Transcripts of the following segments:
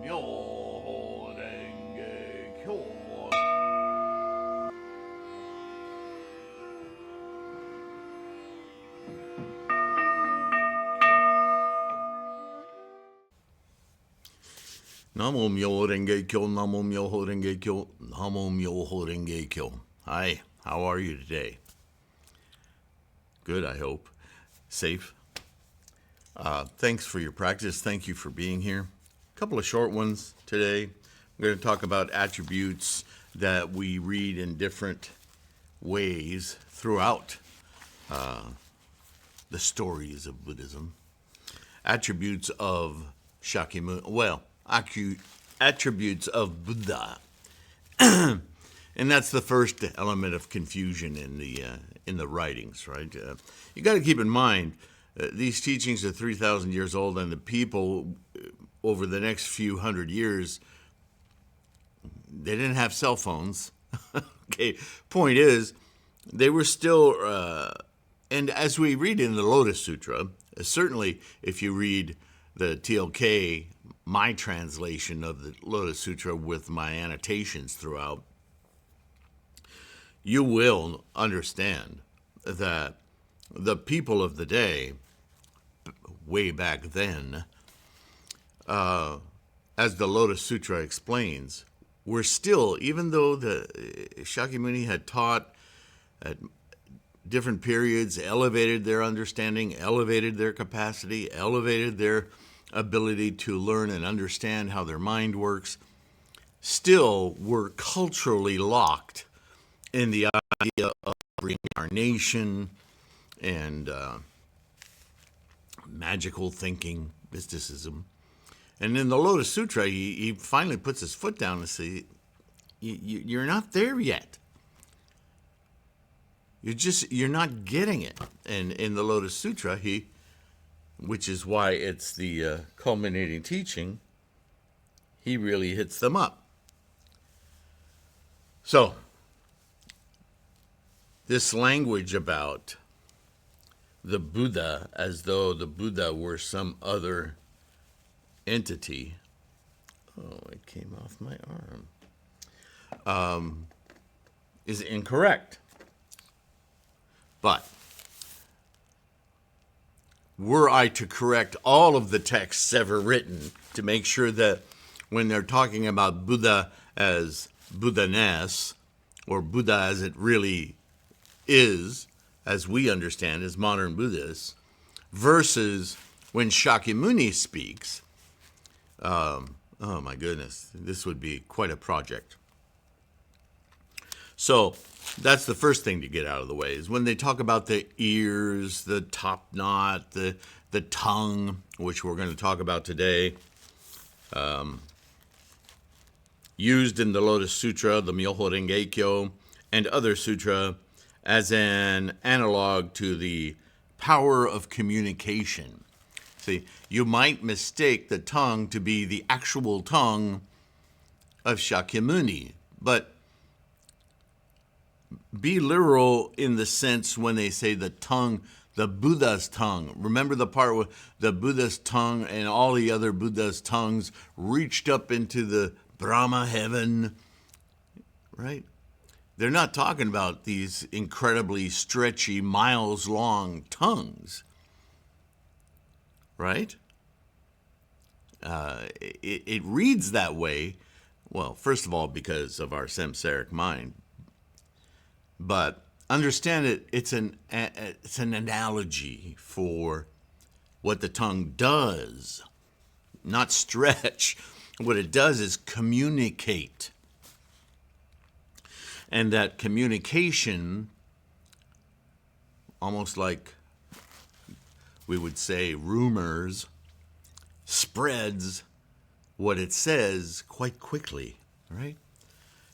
Myoho Renge Kyo. Namo Myoho Renge Kyo, Namo Myoho Renge Kyo, Namo Myoho Renge Kyo. Hi, how are you today? Good, I hope. Safe. Thanks for your practice. Thank you for being here. A couple of short ones today. We're going to talk about attributes that we read in different ways throughout the stories of Buddhism. Attributes of Shakyamuni, attributes of Buddha. And that's the first element of confusion in the writings, right? You got to keep in mind, these teachings are 3,000 years old, and the people over the next few hundred years, they didn't have cell phones. Okay, point is, they were still, and as we read in the Lotus Sutra, certainly if you read the TLK, my translation of the Lotus Sutra with my annotations throughout, you will understand that the people of the day, way back then, as the Lotus Sutra explains, were still, even though the Shakyamuni had taught at different periods, elevated their understanding, elevated their capacity, elevated their ability to learn and understand how their mind works, still were culturally locked in the idea of reincarnation and magical thinking, mysticism. And in the Lotus Sutra, he finally puts his foot down and says, you're not there yet. You're not getting it. And in the Lotus Sutra, which is why it's the culminating teaching, he really hits them up. So, this language about the Buddha as though the Buddha were some other entity. Oh, it came off my arm. Is incorrect. But were I to correct all of the texts ever written to make sure that when they're talking about Buddha as Buddha-ness, or Buddha as it really is, as we understand as modern Buddhists, versus when Shakyamuni speaks, oh my goodness, this would be quite a project. So that's the first thing to get out of the way, is when they talk about the ears, the top knot, the tongue, which we're going to talk about today, used in the Lotus Sutra, the Myoho Renge Kyo, and other sutra as an analog to the power of communication. See, you might mistake the tongue to be the actual tongue of Shakyamuni, but be literal in the sense when they say the tongue, the Buddha's tongue. Remember the part where the Buddha's tongue and all the other Buddha's tongues reached up into the Brahma heaven, right? They're not talking about these incredibly stretchy, miles-long tongues, right? It reads that way, well, first of all, because of our samsaric mind, but understand it's an analogy for what the tongue does, not stretch. What it does is communicate. And that communication, almost like we would say rumors, spreads what it says quite quickly, right?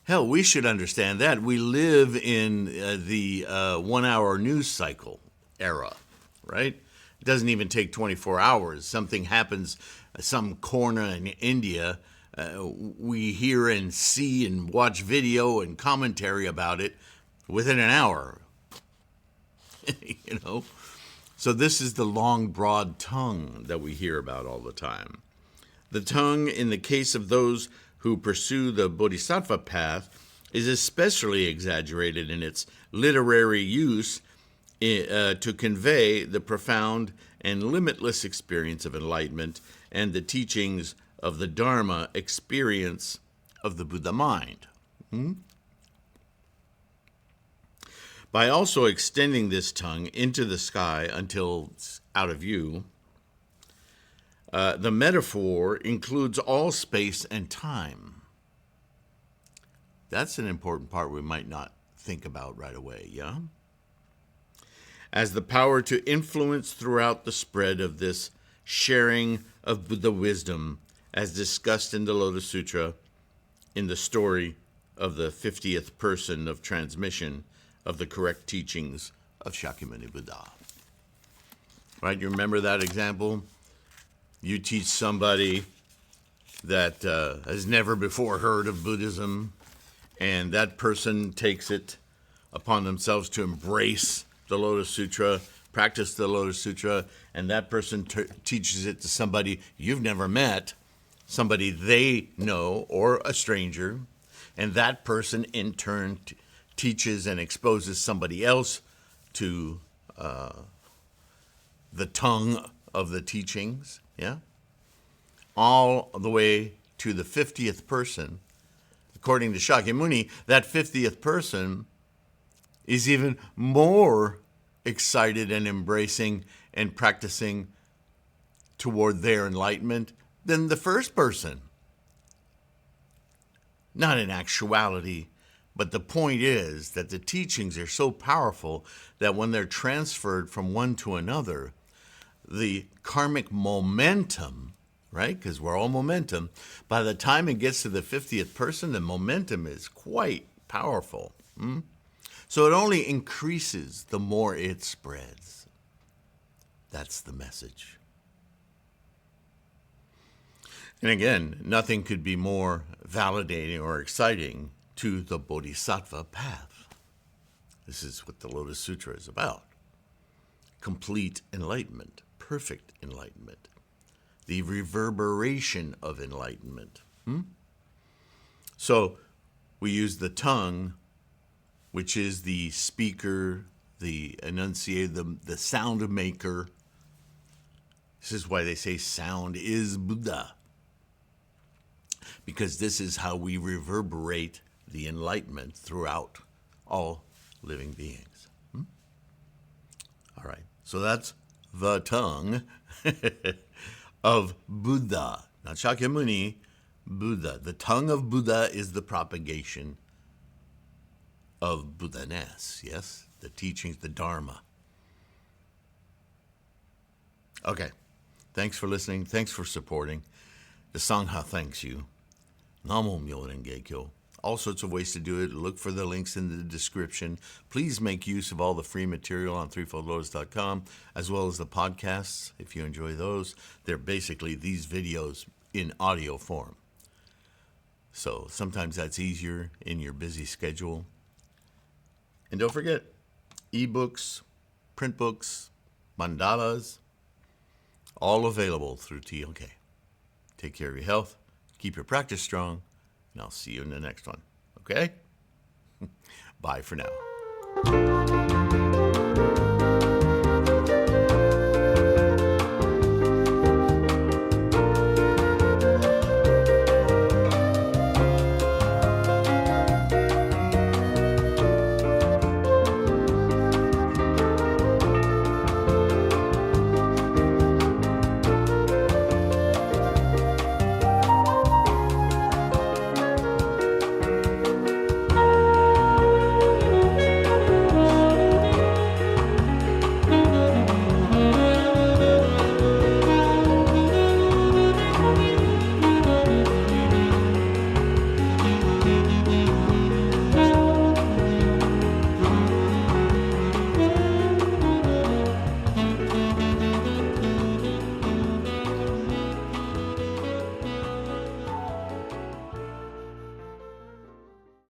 Hell, we should understand that. We live in the 1 hour news cycle era, right? It doesn't even take 24 hours. Something happens, some corner in India, we hear and see and watch video and commentary about it within an hour. You know? So this is the long, broad tongue that we hear about all the time. The tongue, in the case of those who pursue the bodhisattva path, is especially exaggerated in its literary use to convey the profound and limitless experience of enlightenment and the teachings of the Dharma experience of the Buddha mind. By also extending this tongue into the sky until it's out of view, the metaphor includes all space and time. That's an important part we might not think about right away, yeah? As the power to influence throughout the spread of this sharing of Buddha wisdom, as discussed in the Lotus Sutra, in the story of the 50th person of transmission of the correct teachings of Shakyamuni Buddha. Right, you remember that example? You teach somebody that has never before heard of Buddhism, and that person takes it upon themselves to embrace the Lotus Sutra, practice the Lotus Sutra, and that person teaches it to somebody you've never met, somebody they know, or a stranger, and that person in turn teaches and exposes somebody else to the tongue of the teachings, yeah? All the way to the 50th person. According to Shakyamuni, that 50th person is even more excited and embracing and practicing toward their enlightenment than the first person. Not in actuality, but the point is that the teachings are so powerful that when they're transferred from one to another, the karmic momentum, right? Because we're all momentum. By the time it gets to the 50th person, the momentum is quite powerful. So it only increases the more it spreads. That's the message. And again, nothing could be more validating or exciting to the bodhisattva path. This is what the Lotus Sutra is about. Complete enlightenment, perfect enlightenment, the reverberation of enlightenment. So we use the tongue, which is the speaker, the enunciator, the sound maker. This is why they say sound is Buddha, because this is how we reverberate the enlightenment throughout all living beings. All right, so that's the tongue of Buddha, not Shakyamuni, Buddha. The tongue of Buddha is the propagation of Buddha-ness, yes? The teachings, the Dharma. Okay, thanks for listening. Thanks for supporting. The Sangha thanks you. Namo Myo Renge Kyo. All sorts of ways to do it. Look for the links in the description. Please make use of all the free material on threefoldlotus.com, as well as the podcasts, if you enjoy those. They're basically these videos in audio form. So sometimes that's easier in your busy schedule. And don't forget, ebooks, print books, mandalas, all available through TLK. Take care of your health, keep your practice strong, and I'll see you in the next one. Okay? Bye for now.